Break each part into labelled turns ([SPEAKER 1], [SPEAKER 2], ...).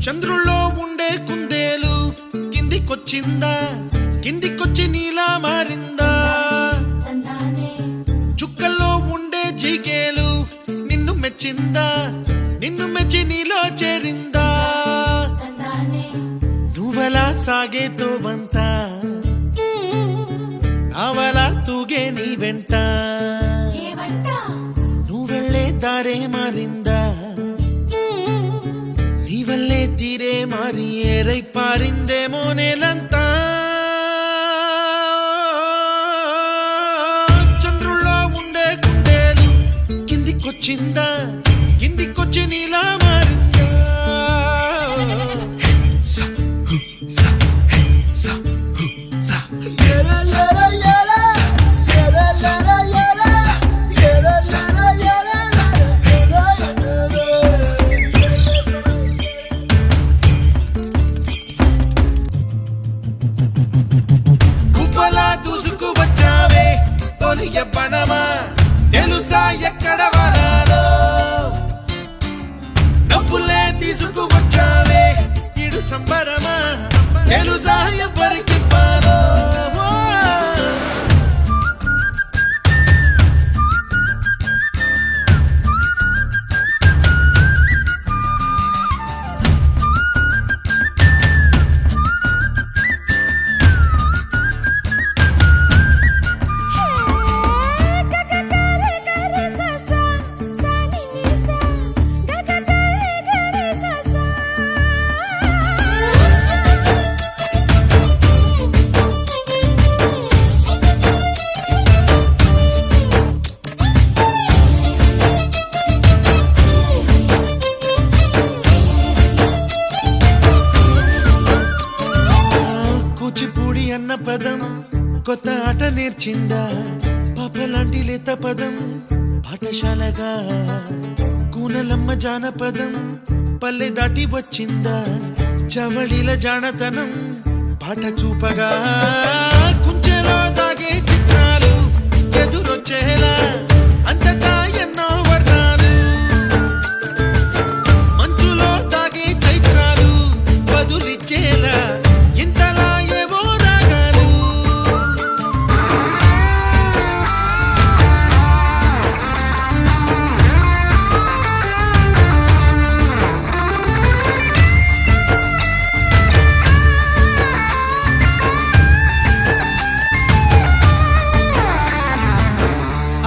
[SPEAKER 1] చంద్రుల్లో ఉండే కుందేలు కిందికొచ్చిందా, కిందికొచ్చి నీలా మారిందా? చుక్కల్లో ఉండే జీకేలు నిన్ను మెచ్చిందా, నిన్ను మెచ్చి నీలో చేరిందా? నువ్వలా సాగేతో బంత, నావలా తూగే నీ వెంట, నువ్వెళ్ళే దారే మారిందా, నీ వల్లే తీరే మారి ఏరై పారిందేమో నేలంతా. చంద్రుల్లో ఉండే కుందేలు కిందికొచ్చిందా, కిందికొచ్చి నీలా మారిందా? దూసుకు వచ్చావే తొలి యవ్వనమా, తెలుసా ఎక్కడ వనాలో? నవ్వులే తీసుకు వచ్చావే ఇడు సంబరమా, తెలుసా ఎవరికి పాలో? కూచిపూడి అన్న పదం కొత్త ఆట నేర్చిందా, పాపలాంటి లేత పదం పాఠశాలగా? కూనలమ్మ జానపదం పల్లె దాటి వచ్చిందా, చవళిల జానతనం పాట చూపగా? కుంచెలో దాగే చిత్రాలు ఎదురొచ్చేలా అంతటా ఎన్నో వర్ణాలు, మంచులో దాగే చైత్రాలు బదులిచ్చేలా ఇంతలా ఏవో రాగాలు.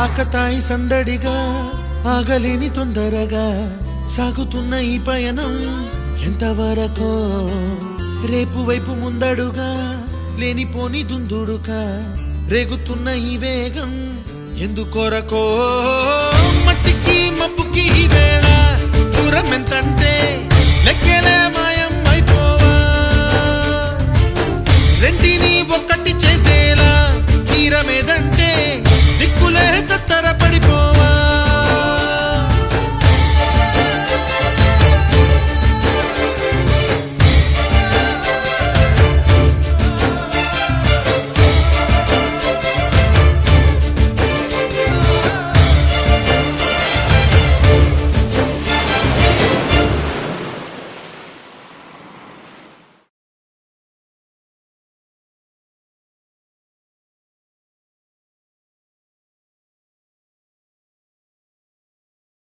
[SPEAKER 1] ఆకతాయి సందడిగా ఆగలేని తొందరగా సాగుతున్న ఈ పయనం ఎంతవరకో? రేపు వైపు ముందడుగా లేనిపోని దుందుడుగా రేగుతున్న ఈ వేగం ఎందుకొరకో? మట్టికి మబ్బుకి ఈ వేళ దూరం ఎంతంటే లెక్కలే మాయ